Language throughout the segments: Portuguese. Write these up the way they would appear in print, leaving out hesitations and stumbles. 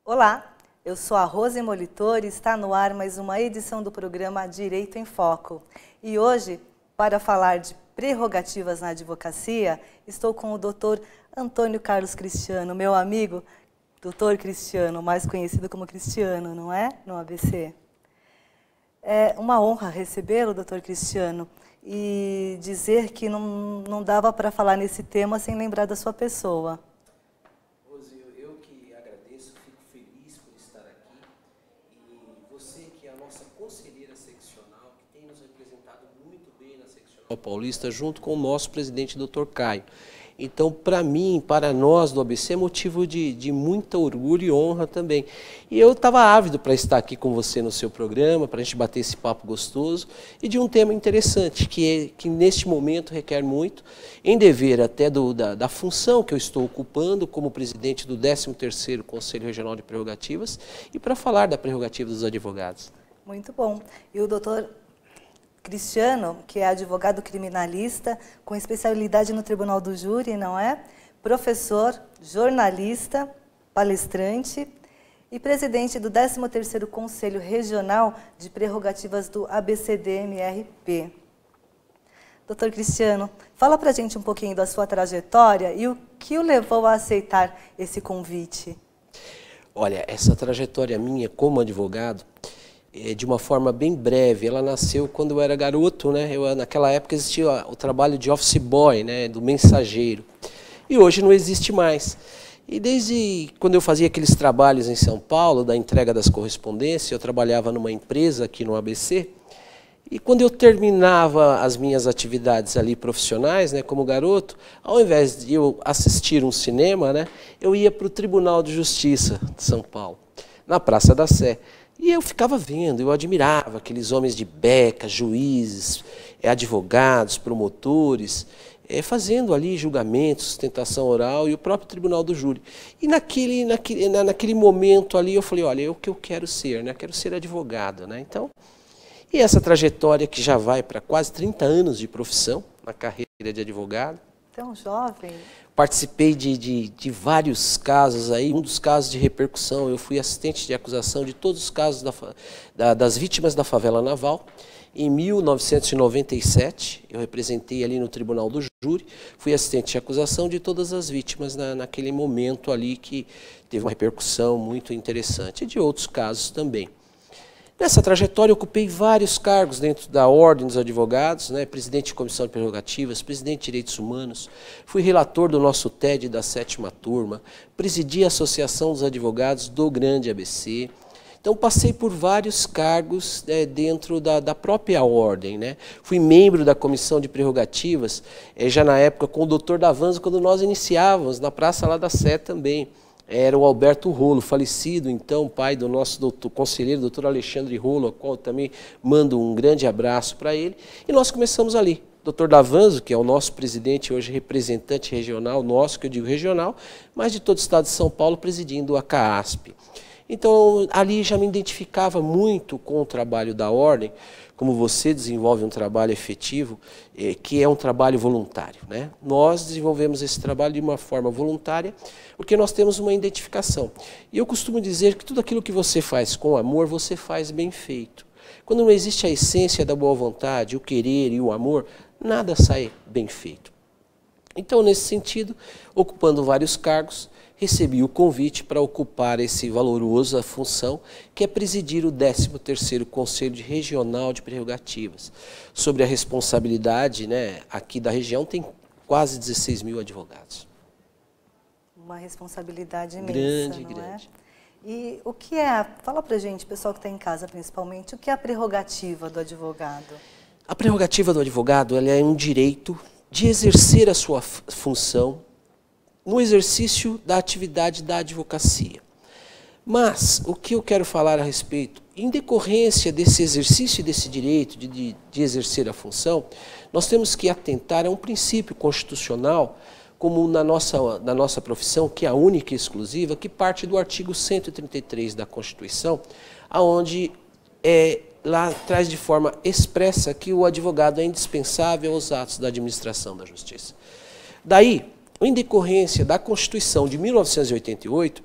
Olá, eu sou a Rose Molitor e está no ar mais uma edição do programa Direito em Foco. E hoje, para falar de prerrogativas na advocacia, estou com o Dr. Antônio Carlos Cristiano, meu amigo, Dr. Cristiano, mais conhecido como Cristiano, não é? No ABC. É uma honra recebê-lo, Dr. Cristiano, e dizer que não dava para falar nesse tema sem lembrar da sua pessoa. Rose, eu que agradeço, fico feliz por estar aqui. E você que é a nossa conselheira seccional, que tem nos representado muito bem na seccional paulista, junto com o nosso presidente, Dr. Caio. Então, para mim, para nós do ABC, é motivo de muito orgulho e honra também. E eu estava ávido para estar aqui com você no seu programa, para a gente bater esse papo gostoso e de um tema interessante, que neste momento requer muito, em dever até da função que eu estou ocupando como presidente do 13º Conselho Regional de Prerrogativas e para falar da prerrogativa dos advogados. Muito bom. E o doutor Cristiano, que é advogado criminalista, com especialidade no Tribunal do Júri, não é? Professor, jornalista, palestrante e presidente do 13º Conselho Regional de Prerrogativas do ABCD-MRP. Doutor Cristiano, fala para a gente um pouquinho da sua trajetória e o que o levou a aceitar esse convite. Olha, essa trajetória minha como advogado, de uma forma bem breve, ela nasceu quando eu era garoto, né? Naquela época existia o trabalho de office boy, né? Do mensageiro, e hoje não existe mais. E desde quando eu fazia aqueles trabalhos em São Paulo, da entrega das correspondências, eu trabalhava numa empresa aqui no ABC, e quando eu terminava as minhas atividades ali profissionais, né, como garoto, ao invés de eu assistir um cinema, né, eu ia para o Tribunal de Justiça de São Paulo, na Praça da Sé. E eu ficava vendo, eu admirava aqueles homens de beca, juízes, advogados, promotores, fazendo ali julgamentos, sustentação oral e o próprio Tribunal do Júri. E naquele momento ali eu falei, olha, é o que eu quero ser, né? Quero ser advogado, né? Então, e essa trajetória que já vai para quase 30 anos de profissão na carreira de advogado. Tão jovem. Participei de vários casos aí, um dos casos de repercussão, eu fui assistente de acusação de todos os casos das vítimas da favela naval. Em 1997, eu representei ali no Tribunal do Júri, fui assistente de acusação de todas as vítimas naquele momento ali que teve uma repercussão muito interessante, e de outros casos também. Nessa trajetória, eu ocupei vários cargos dentro da Ordem dos Advogados, né, presidente de Comissão de Prerrogativas, presidente de Direitos Humanos, fui relator do nosso TED da 7ª turma, presidi a Associação dos Advogados do Grande ABC. Então, passei por vários cargos dentro da própria Ordem, né. Fui membro da Comissão de Prerrogativas, já na época com o Dr. Davanzo, quando nós iniciávamos, na Praça lá da Sé também. Era o Alberto Rolo, falecido, então, pai do nosso conselheiro, doutor Alexandre Rolo, ao qual eu também mando um grande abraço para ele. E nós começamos ali. Dr. Davanzo, que é o nosso presidente, hoje representante regional, nosso, que eu digo regional, mas de todo o estado de São Paulo, presidindo a CAASP. Então, ali já me identificava muito com o trabalho da Ordem, como você desenvolve um trabalho efetivo, que é um trabalho voluntário, né? Nós desenvolvemos esse trabalho de uma forma voluntária, porque nós temos uma identificação. E eu costumo dizer que tudo aquilo que você faz com amor, você faz bem feito. Quando não existe a essência da boa vontade, o querer e o amor, nada sai bem feito. Então, nesse sentido, ocupando vários cargos, recebi o convite para ocupar essa valorosa função, que é presidir o 13º Conselho Regional de Prerrogativas. Sobre a responsabilidade, né, aqui da região, tem quase 16 mil advogados. Uma responsabilidade imensa, grande, não grande. É? E o que é, fala para a gente, pessoal que está em casa principalmente, o que é a prerrogativa do advogado? A prerrogativa do advogado, ela é um direito de exercer a sua função no exercício da atividade da advocacia. Mas o que eu quero falar a respeito, em decorrência desse exercício desse direito de exercer a função, nós temos que atentar a um princípio constitucional, como na nossa profissão, que é a única e exclusiva, que parte do artigo 133 da Constituição, onde lá traz de forma expressa que o advogado é indispensável aos atos da administração da justiça. Daí, em decorrência da Constituição de 1988,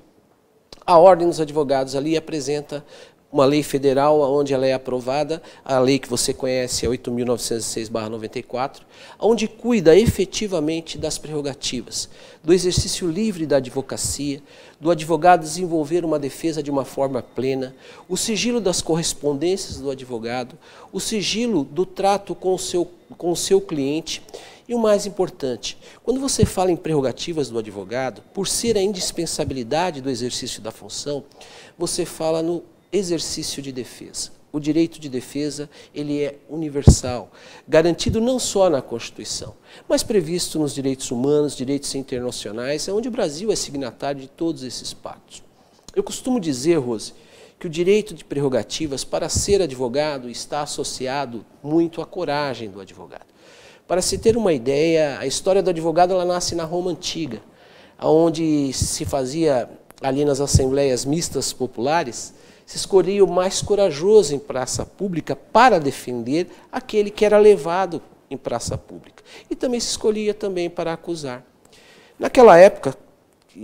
A Ordem dos Advogados ali apresenta uma lei federal onde ela é aprovada, a lei que você conhece é 8.906/94, onde cuida efetivamente das prerrogativas, do exercício livre da advocacia, do advogado desenvolver uma defesa de uma forma plena, o sigilo das correspondências do advogado, o sigilo do trato com o seu cliente. E o mais importante, quando você fala em prerrogativas do advogado, por ser a indispensabilidade do exercício da função, você fala no exercício de defesa. O direito de defesa, ele é universal, garantido não só na Constituição, mas previsto nos direitos humanos, direitos internacionais, onde o Brasil é signatário de todos esses pactos. Eu costumo dizer, Rose, que o direito de prerrogativas para ser advogado está associado muito à coragem do advogado. Para se ter uma ideia, a história do advogado ela nasce na Roma Antiga, onde se fazia ali nas assembleias mistas populares, se escolhia o mais corajoso em praça pública para defender aquele que era levado em praça pública. E também se escolhia também para acusar. Naquela época,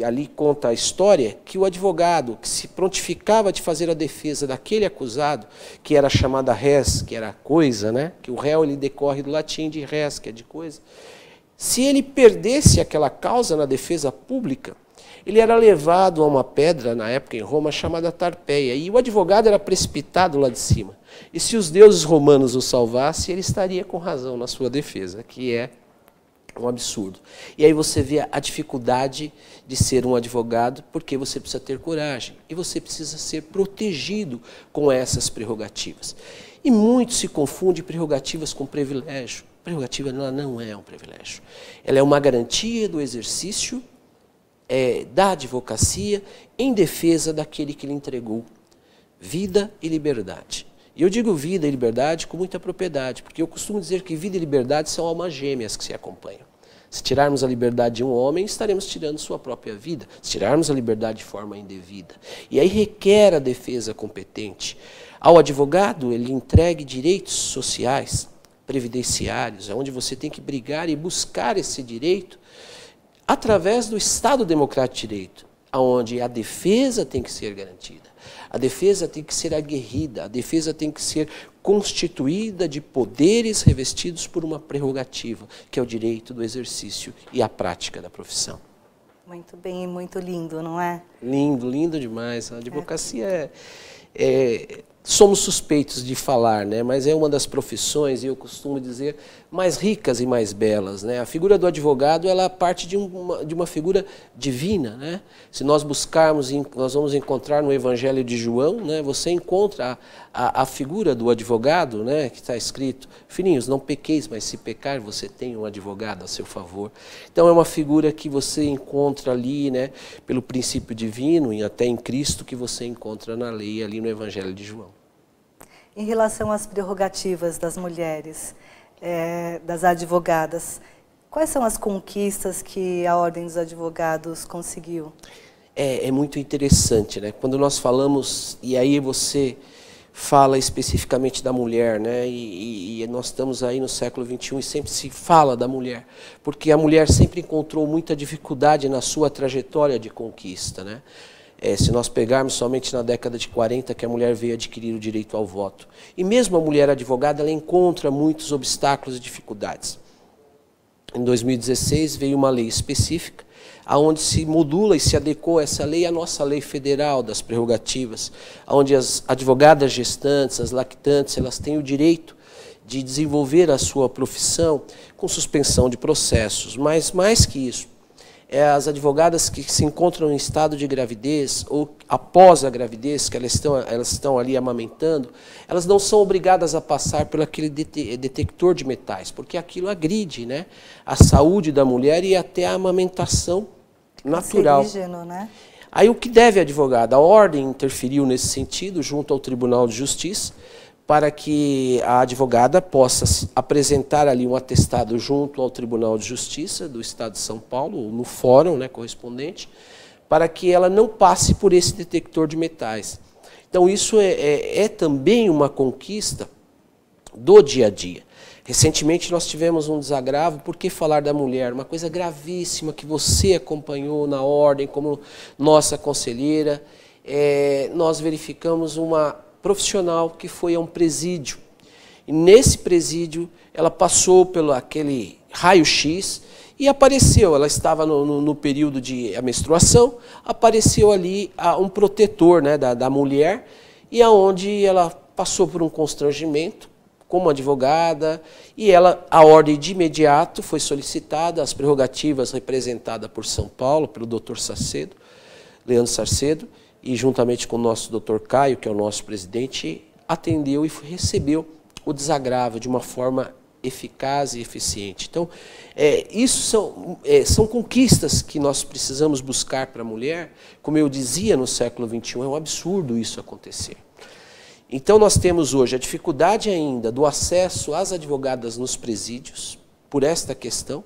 ali conta a história, que o advogado que se prontificava de fazer a defesa daquele acusado, que era chamada res, que era coisa, né? Que o réu ele decorre do latim de res, que é de coisa. Se ele perdesse aquela causa na defesa pública, ele era levado a uma pedra, na época em Roma, chamada Tarpeia, e o advogado era precipitado lá de cima. E se os deuses romanos o salvassem, ele estaria com razão na sua defesa, que é um absurdo. E aí você vê a dificuldade de ser um advogado, porque você precisa ter coragem, e você precisa ser protegido com essas prerrogativas. E muito se confunde prerrogativas com privilégio. Prerrogativa ela não é um privilégio. Ela é uma garantia do exercício da advocacia em defesa daquele que lhe entregou vida e liberdade. E eu digo vida e liberdade com muita propriedade, porque eu costumo dizer que vida e liberdade são almas gêmeas que se acompanham. Se tirarmos a liberdade de um homem, estaremos tirando sua própria vida. Se tirarmos a liberdade de forma indevida. E aí requer a defesa competente. Ao advogado, ele entregue direitos sociais, previdenciários, onde você tem que brigar e buscar esse direito através do Estado Democrático de Direito, onde a defesa tem que ser garantida, a defesa tem que ser aguerrida, a defesa tem que ser constituída de poderes revestidos por uma prerrogativa, que é o direito do exercício e a prática da profissão. Muito bem, muito lindo, não é? Lindo, lindo demais. A advocacia somos suspeitos de falar, né? Mas é uma das profissões, e eu costumo dizer, mais ricas e mais belas, né? A figura do advogado ela parte de uma figura divina, né? Se nós buscarmos, nós vamos encontrar no Evangelho de João, né? Você encontra a figura do advogado, né? Que está escrito, filhinhos, não pequeis, mas se pecar, você tem um advogado a seu favor. Então é uma figura que você encontra ali, né? Pelo princípio divino e até em Cristo, que você encontra na lei ali no Evangelho de João. Em relação às prerrogativas das mulheres, das advogadas, quais são as conquistas que a Ordem dos Advogados conseguiu? É muito interessante, né? Quando nós falamos, e aí você fala especificamente da mulher, né? E nós estamos aí no século XXI e sempre se fala da mulher, porque a mulher sempre encontrou muita dificuldade na sua trajetória de conquista, né? Se nós pegarmos somente na década de 40, que a mulher veio adquirir o direito ao voto. E mesmo a mulher advogada, ela encontra muitos obstáculos e dificuldades. Em 2016, veio uma lei específica, onde se modula e se adequou essa lei à nossa lei federal das prerrogativas, onde as advogadas gestantes, as lactantes, elas têm o direito de desenvolver a sua profissão com suspensão de processos. Mas mais que isso, as advogadas que se encontram em estado de gravidez ou após a gravidez, que elas estão ali amamentando, elas não são obrigadas a passar por aquele detector de metais, porque aquilo agride, né, a saúde da mulher e até a amamentação natural. Cancerígeno, né? Aí o que deve a advogada? A Ordem interferiu nesse sentido junto ao Tribunal de Justiça, para que a advogada possa apresentar ali um atestado junto ao Tribunal de Justiça do Estado de São Paulo, no fórum, né, correspondente, para que ela não passe por esse detector de metais. Então isso é também uma conquista do dia a dia. Recentemente nós tivemos um desagravo, por que falar da mulher? Uma coisa gravíssima que você acompanhou na Ordem como nossa conselheira, nós verificamos uma profissional que foi a um presídio. E nesse presídio, ela passou pelo aquele raio-x e apareceu, ela estava no período de menstruação, apareceu ali um protetor, né, da mulher, e aonde ela passou por um constrangimento como advogada, e a ordem de imediato foi solicitada, as prerrogativas representadas por São Paulo, pelo doutor Sarcedo, Leandro Sarcedo, e juntamente com o nosso doutor Caio, que é o nosso presidente, atendeu e recebeu o desagravo de uma forma eficaz e eficiente. Então, isso são conquistas que nós precisamos buscar para a mulher. Como eu dizia, no século XXI, é um absurdo isso acontecer. Então, nós temos hoje a dificuldade ainda do acesso às advogadas nos presídios, por esta questão,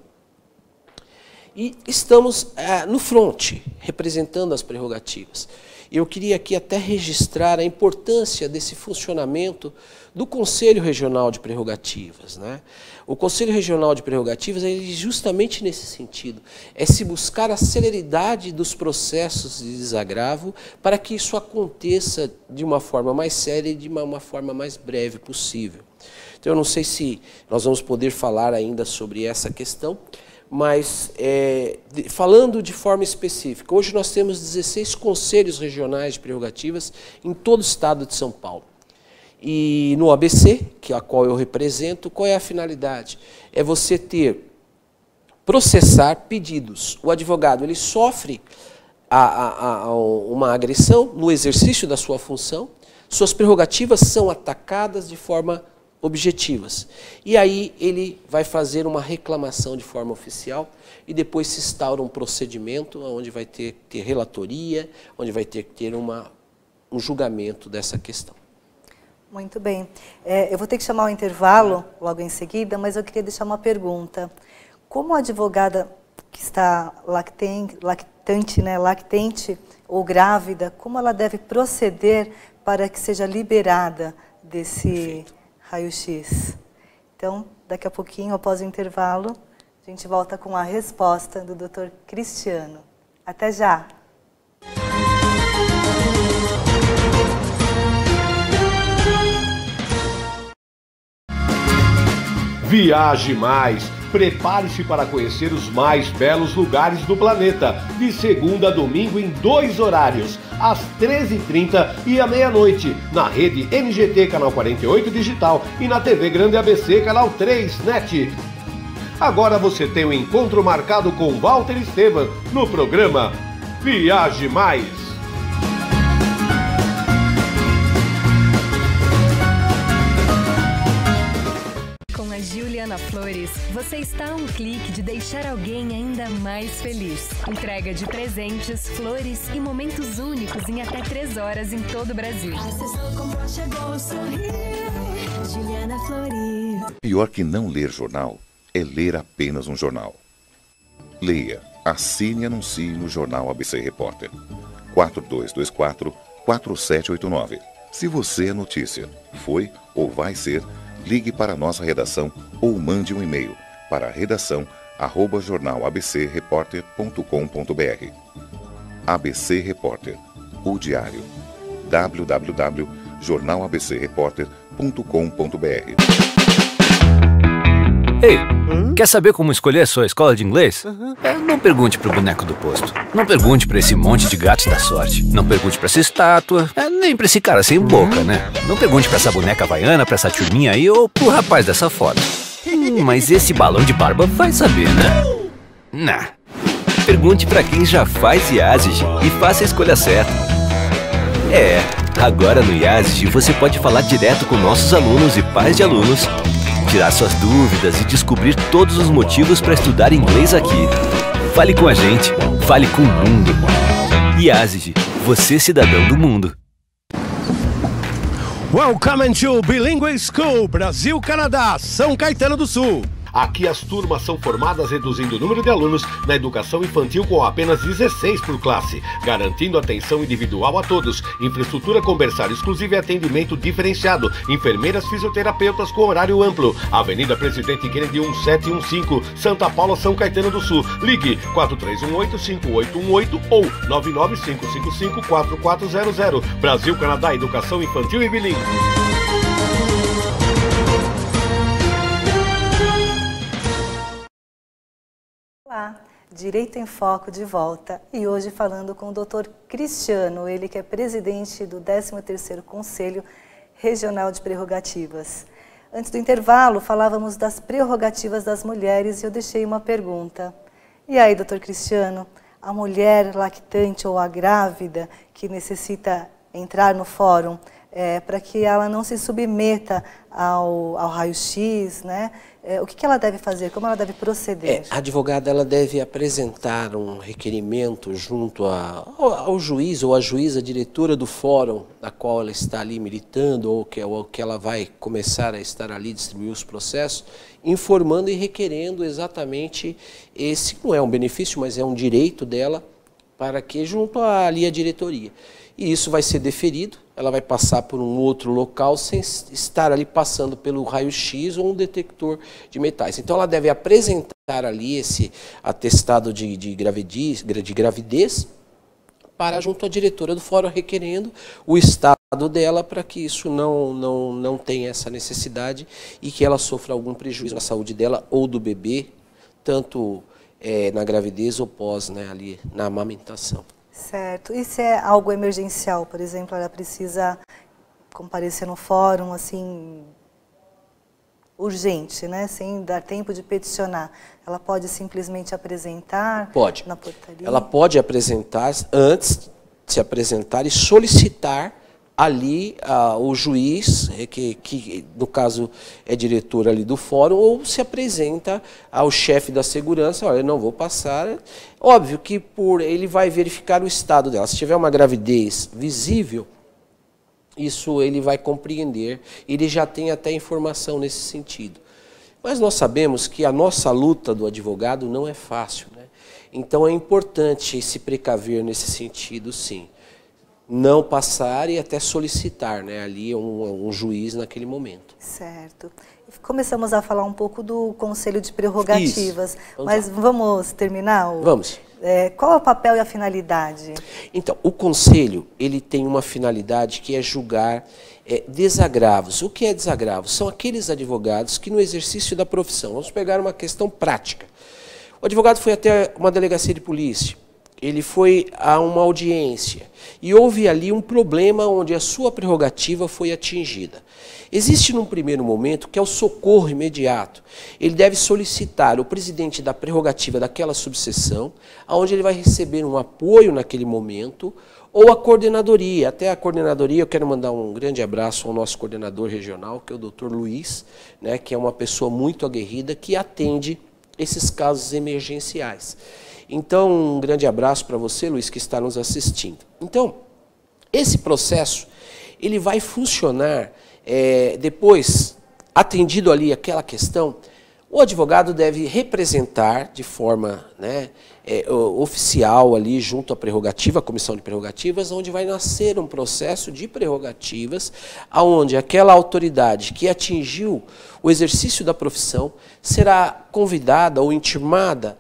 e estamos no fronte, representando as prerrogativas. Eu queria aqui até registrar a importância desse funcionamento do Conselho Regional de Prerrogativas, né? O Conselho Regional de Prerrogativas é justamente nesse sentido, é se buscar a celeridade dos processos de desagravo para que isso aconteça de uma forma mais séria e de uma forma mais breve possível. Então, eu não sei se nós vamos poder falar ainda sobre essa questão, mas falando de forma específica, hoje nós temos 16 conselhos regionais de prerrogativas em todo o estado de São Paulo. E no ABC, que é a qual eu represento, qual é a finalidade? É você processar pedidos. O advogado ele sofre uma agressão no exercício da sua função, suas prerrogativas são atacadas de forma objetivas. E aí ele vai fazer uma reclamação de forma oficial e depois se instaura um procedimento onde vai ter relatoria, onde vai ter que ter um julgamento dessa questão. Muito bem. Eu vou ter que chamar o intervalo logo em seguida, mas eu queria deixar uma pergunta. Como a advogada que está lactente ou grávida, como ela deve proceder para que seja liberada desse raio-x? Então, daqui a pouquinho, após o intervalo, a gente volta com a resposta do Dr. Cristiano. Até já! Viaje mais! Prepare-se para conhecer os mais belos lugares do planeta, de segunda a domingo em 2 horários, às 13h30 e à meia-noite, na rede NGT Canal 48 Digital e na TV Grande ABC Canal 3 NET. Agora você tem um encontro marcado com Walter Esteban no programa Viaje Mais. Juliana Flores, você está a um clique de deixar alguém ainda mais feliz. Entrega de presentes, flores e momentos únicos em até 3 horas em todo o Brasil. Juliana Flores. Pior que não ler jornal é ler apenas um jornal. Leia, assine e anuncie no Jornal ABC Repórter. 4224-4789. Se você é notícia, foi ou vai ser, ligue para a nossa redação ou mande um e-mail para redação@jornalabcreporter.com.br. ABC Repórter, o diário. www.jornalabcreporter.com.br. Ei, quer saber como escolher a sua escola de inglês? Não pergunte pro boneco do posto. Não pergunte pra esse monte de gatos da sorte. Não pergunte pra essa estátua. Nem pra esse cara sem boca, né? Não pergunte pra essa boneca havaiana, pra essa turminha aí ou pro rapaz dessa foto. Mas esse balão de barba vai saber, né? Nah. Pergunte pra quem já faz IASIG e faça a escolha certa. Agora no IASIG você pode falar direto com nossos alunos e pais de alunos, tirar suas dúvidas e descobrir todos os motivos para estudar inglês aqui. Fale com a gente, fale com o mundo. IASIG, você cidadão do mundo. Welcome to Bilingual School, Brasil, Canadá, São Caetano do Sul. Aqui as turmas são formadas reduzindo o número de alunos na educação infantil com apenas 16 por classe, garantindo atenção individual a todos, infraestrutura com berçário exclusivo e atendimento diferenciado, enfermeiras fisioterapeutas com horário amplo. Avenida Presidente Kennedy 1715, Santa Paula, São Caetano do Sul. Ligue 4318-5818 ou 99555-4400. Brasil, Canadá, Educação Infantil e Bilingue. Olá, Direito em Foco de volta e hoje falando com o Dr. Cristiano, ele que é presidente do 13º Conselho Regional de Prerrogativas. Antes do intervalo, falávamos das prerrogativas das mulheres e eu deixei uma pergunta. E aí, Dr. Cristiano, a mulher lactante ou a grávida que necessita entrar no fórum para que ela não se submeta ao raio-x, né? O que ela deve fazer? Como ela deve proceder? A advogada ela deve apresentar um requerimento junto ao juiz ou à juíza diretora do fórum na qual ela está ali militando ou que ela vai começar a estar ali, distribuir os processos, informando e requerendo exatamente esse, não é um benefício, mas é um direito dela, para que junto ali à diretoria. E isso vai ser deferido, ela vai passar por um outro local sem estar ali passando pelo raio-x ou um detector de metais. Então ela deve apresentar ali esse atestado de gravidez para junto à diretora do fórum requerendo o estado dela para que isso não tenha essa necessidade e que ela sofra algum prejuízo na saúde dela ou do bebê, tanto na gravidez ou pós, né, ali na amamentação. Certo. E se é algo emergencial, por exemplo, ela precisa comparecer no fórum, assim, urgente, né? Sem dar tempo de peticionar. Ela pode simplesmente apresentar na portaria? Ela pode apresentar, antes de se apresentar e solicitar ali o juiz, que no caso é diretor ali do fórum, ou se apresenta ao chefe da segurança, olha, eu não vou passar. Óbvio que ele vai verificar o estado dela. Se tiver uma gravidez visível, isso ele vai compreender, ele já tem até informação nesse sentido. Mas nós sabemos que a nossa luta do advogado não é fácil, né? Então é importante se precaver nesse sentido, sim. Não passar e até solicitar, né, ali um juiz naquele momento. Certo. Começamos a falar um pouco do Conselho de Prerrogativas, mas vamos terminar? Vamos. Qual é o papel e a finalidade? Então, o Conselho ele tem uma finalidade que é julgar desagravos. O que é desagravo? São aqueles advogados que no exercício da profissão, vamos pegar uma questão prática. O advogado foi até uma delegacia de polícia, ele foi a uma audiência e houve ali um problema onde a sua prerrogativa foi atingida. Existe num primeiro momento que é o socorro imediato. Ele deve solicitar o presidente da prerrogativa daquela subseção, onde ele vai receber um apoio naquele momento, ou a coordenadoria. Até a coordenadoria, eu quero mandar um grande abraço ao nosso coordenador regional, que é o Dr. Luiz, né, que é uma pessoa muito aguerrida, que atende esses casos emergenciais. Então, um grande abraço para você, Luiz, que está nos assistindo. Então, esse processo, ele vai funcionar depois, atendido ali aquela questão, o advogado deve representar de forma, né, oficial ali junto à prerrogativa, à comissão de prerrogativas, onde vai nascer um processo de prerrogativas, onde aquela autoridade que atingiu o exercício da profissão será convidada ou intimada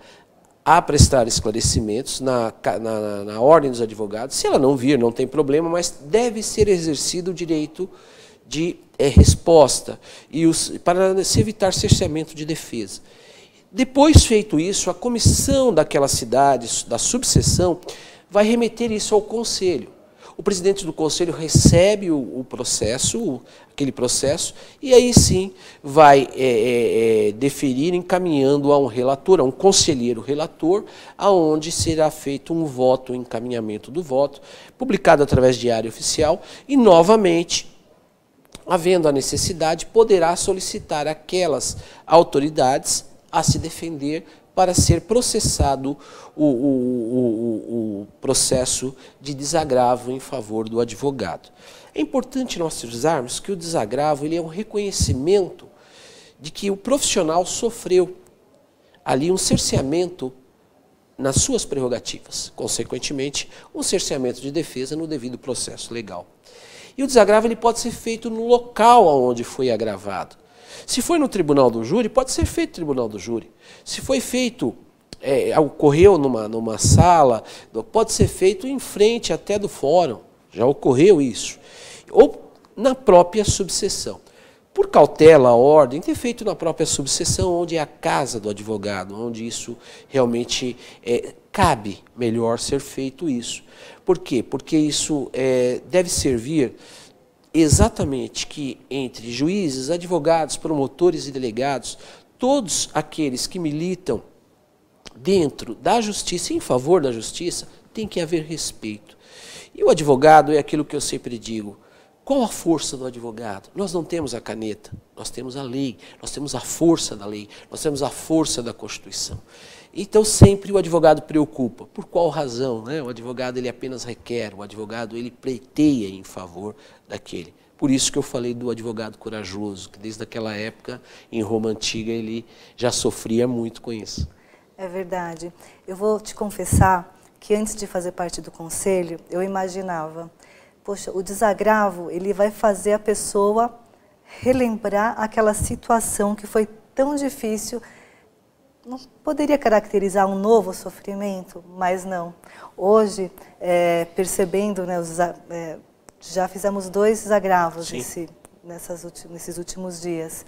a prestar esclarecimentos na ordem dos advogados. Se ela não vir, não tem problema, mas deve ser exercido o direito de resposta para se evitar cerceamento de defesa. Depois feito isso, a comissão daquela cidade, da subseção, vai remeter isso ao conselho. O presidente do conselho recebe o processo, aquele processo, e aí sim vai deferir encaminhando a um relator, a um conselheiro relator, aonde será feito um voto, um encaminhamento do voto, publicado através de diário oficial, e novamente, havendo a necessidade, poderá solicitar aquelas autoridades a se defender para ser processado o processo de desagravo em favor do advogado. É importante nós frisarmos que o desagravo ele é um reconhecimento de que o profissional sofreu ali um cerceamento nas suas prerrogativas, consequentemente, um cerceamento de defesa no devido processo legal. E o desagravo ele pode ser feito no local onde foi agravado. Se foi no tribunal do júri, pode ser feito no tribunal do júri. Se foi feito, ocorreu numa sala, pode ser feito em frente até do fórum, já ocorreu isso. Ou na própria subseção. Por cautela, ordem, ter feito na própria subseção, onde é a casa do advogado, onde isso realmente cabe melhor ser feito isso. Por quê? Porque isso deve servir exatamente que entre juízes, advogados, promotores e delegados, todos aqueles que militam dentro da justiça, em favor da justiça, tem que haver respeito. E o advogado é aquilo que eu sempre digo. Qual a força do advogado? Nós não temos a caneta, nós temos a lei, nós temos a força da lei, nós temos a força da Constituição. Então sempre o advogado preocupa. Por qual razão? Né? O advogado ele apenas requer, o advogado ele pleiteia em favor daquele. Por isso que eu falei do advogado corajoso, que desde aquela época, em Roma Antiga, ele já sofria muito com isso. É verdade. Eu vou te confessar que antes de fazer parte do conselho, eu imaginava, poxa, o desagravo ele vai fazer a pessoa relembrar aquela situação que foi tão difícil. Não poderia caracterizar um novo sofrimento, mas não. Hoje, percebendo, né, já fizemos 2 desagravos nesses últimos dias.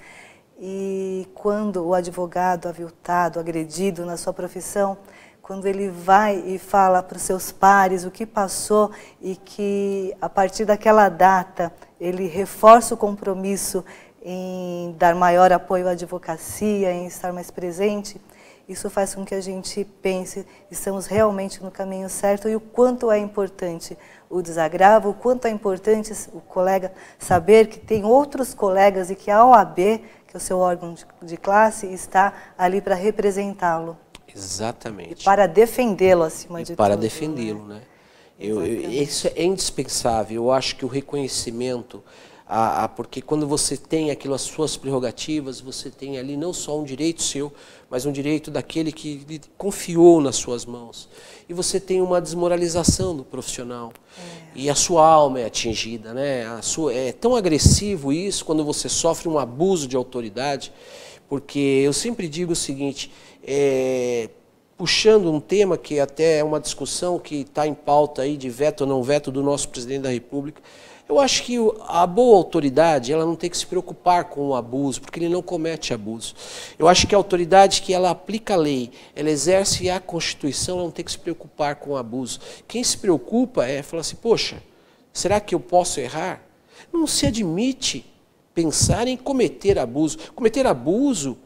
E quando o advogado aviltado, agredido na sua profissão, quando ele vai e fala para os seus pares o que passou e que, a partir daquela data, ele reforça o compromisso em dar maior apoio à advocacia, em estar mais presente, isso faz com que a gente pense, estamos realmente no caminho certo e o quanto é importante o desagravo, o quanto é importante o colega saber que tem outros colegas e que a OAB, que é o seu órgão de classe, está ali para representá-lo. Exatamente. E para defendê-lo acima de tudo. Para defendê-lo, né? Isso é indispensável. Eu acho que o reconhecimento, porque quando você tem aquilo, as suas prerrogativas, você tem ali não só um direito seu, mas um direito daquele que lhe confiou nas suas mãos. E você tem uma desmoralização do profissional. E a sua alma é atingida, né? É tão agressivo isso quando você sofre um abuso de autoridade, porque eu sempre digo o seguinte, puxando um tema que até é uma discussão que está em pauta aí de veto ou não veto do nosso presidente da República, eu acho que a boa autoridade ela não tem que se preocupar com o abuso, porque ele não comete abuso. Eu acho que a autoridade que ela aplica a lei, ela exerce a Constituição, ela não tem que se preocupar com o abuso. Quem se preocupa falar assim, poxa, será que eu posso errar? Não se admite pensar em cometer abuso. Cometer abuso,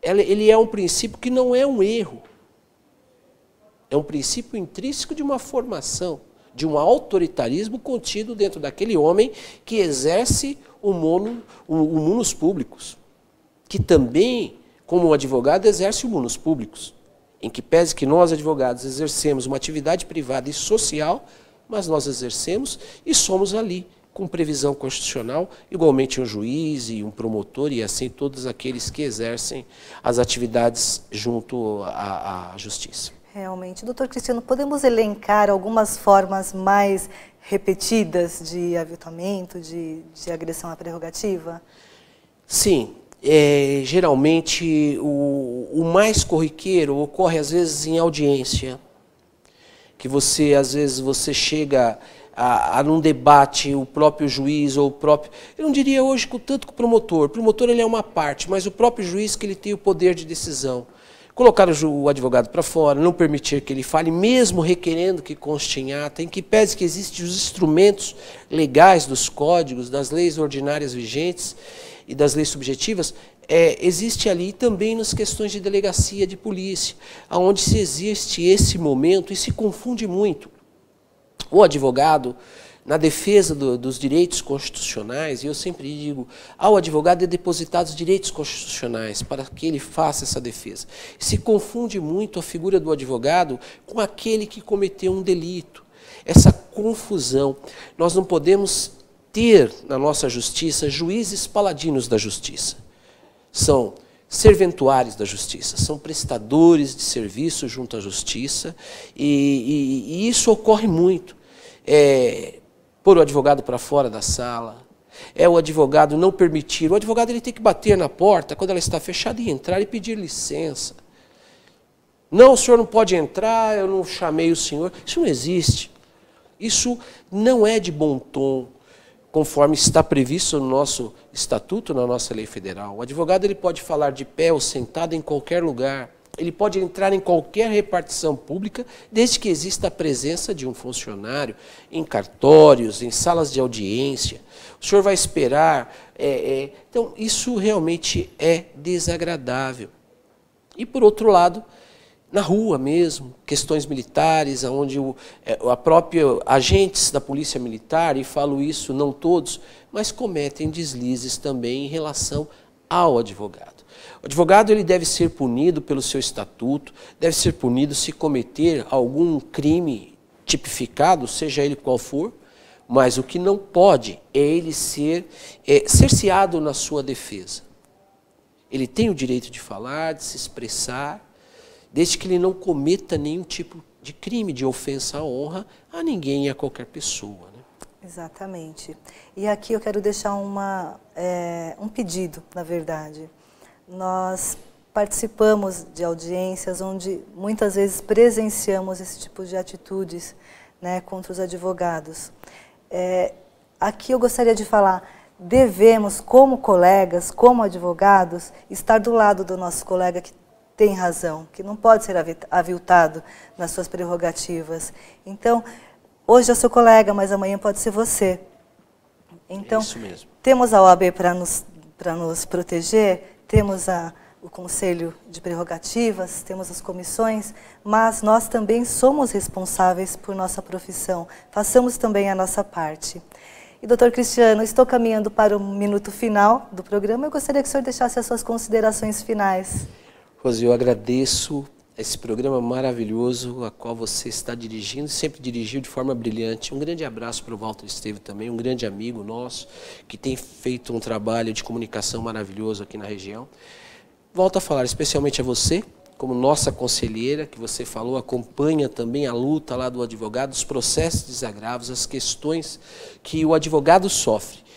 ele é um princípio que não é um erro. É um princípio intrínseco de uma formação, de um autoritarismo contido dentro daquele homem que exerce o munus públicos, que também, como advogado, exerce o munus públicos, em que pese que nós, advogados, exercemos uma atividade privada e social, mas nós exercemos e somos ali, com previsão constitucional, igualmente um juiz e um promotor, e assim todos aqueles que exercem as atividades junto à justiça. Realmente. Doutor Cristiano, podemos elencar algumas formas mais repetidas de aviltamento, de agressão à prerrogativa? Sim. Geralmente, o mais corriqueiro ocorre, às vezes, em audiência, que às vezes, você chega num debate, o próprio juiz ou o próprio... Eu não diria hoje tanto que o promotor. O promotor ele é uma parte, mas o próprio juiz que ele tem o poder de decisão. Colocar o advogado para fora, não permitir que ele fale, mesmo requerendo que conste em ata, em que pese que existem os instrumentos legais dos códigos, das leis ordinárias vigentes e das leis subjetivas, existe ali também nas questões de delegacia de polícia, onde se existe esse momento e se confunde muito. O advogado, na defesa dos direitos constitucionais, e eu sempre digo, ao advogado é depositado os direitos constitucionais para que ele faça essa defesa. Se confunde muito a figura do advogado com aquele que cometeu um delito. Essa confusão, nós não podemos ter na nossa justiça juízes paladinos da justiça. são serventuários da justiça, são prestadores de serviço junto à justiça, e isso ocorre muito. Pôr o advogado para fora da sala, o advogado não permitir, o advogado ele tem que bater na porta quando ela está fechada e entrar e pedir licença. Não, o senhor não pode entrar, eu não chamei o senhor. Isso não existe. Isso não é de bom tom, conforme está previsto no nosso estatuto, na nossa lei federal. O advogado ele pode falar de pé ou sentado em qualquer lugar. Ele pode entrar em qualquer repartição pública, desde que exista a presença de um funcionário, em cartórios, em salas de audiência. O senhor vai esperar. Então, isso realmente é desagradável. E, por outro lado, na rua mesmo, questões militares, onde a própria agentes da polícia militar, e falo isso, não todos, mas cometem deslizes também em relação ao advogado. O advogado ele deve ser punido pelo seu estatuto, deve ser punido se cometer algum crime tipificado, seja ele qual for, mas o que não pode é ele ser cerceado na sua defesa. Ele tem o direito de falar, de se expressar, desde que ele não cometa nenhum tipo de crime, de ofensa à honra a ninguém e a qualquer pessoa. Né? Exatamente. E aqui eu quero deixar um pedido, na verdade. Nós participamos de audiências onde muitas vezes presenciamos esse tipo de atitudes, né, contra os advogados. Aqui eu gostaria de falar, devemos, como colegas, como advogados, estar do lado do nosso colega que tem razão, que não pode ser aviltado nas suas prerrogativas. Então, hoje é seu colega, mas amanhã pode ser você. Então, isso mesmo. Temos a OAB para nos proteger, temos o Conselho de Prerrogativas, temos as comissões, mas nós também somos responsáveis por nossa profissão. Façamos também a nossa parte. E, doutor Cristiano, estou caminhando para o minuto final do programa. Eu gostaria que o senhor deixasse as suas considerações finais. Rose, eu agradeço esse programa maravilhoso a qual você está dirigindo, sempre dirigiu de forma brilhante. Um grande abraço para o Walter Esteves também, um grande amigo nosso, que tem feito um trabalho de comunicação maravilhoso aqui na região. Volto a falar especialmente a você, como nossa conselheira, que você falou, acompanha também a luta lá do advogado, os processos de desagravos, as questões que o advogado sofre.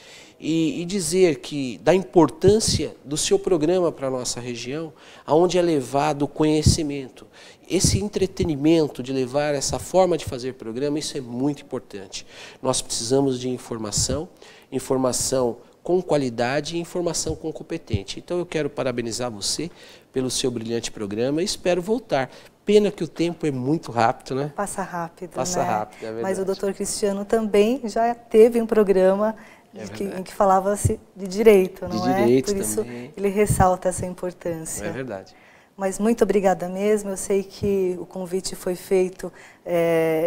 E dizer que da importância do seu programa para a nossa região, onde é levado o conhecimento, esse entretenimento de levar essa forma de fazer programa, isso é muito importante. Nós precisamos de informação com qualidade e informação com competente. Então eu quero parabenizar você pelo seu brilhante programa e espero voltar. Pena que o tempo é muito rápido, né? Passa rápido, Passa né? rápido, é verdade. Mas o doutor Cristiano também já teve um programa em que falava-se de direito, não é? De direito Por isso também. ele ressalta essa importância. É verdade. Mas muito obrigada mesmo, eu sei que o convite foi feito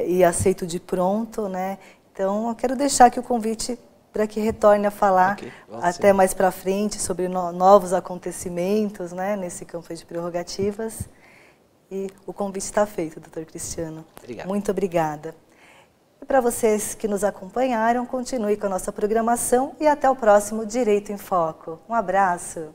e aceito de pronto, né? Então eu quero deixar aqui o convite para que retorne a falar até mais para frente sobre novos acontecimentos, né, nesse campo de prerrogativas. E o convite está feito, doutor Cristiano. Obrigado. Muito obrigada. E para vocês que nos acompanharam, continue com a nossa programação e até o próximo Direito em Foco. Um abraço.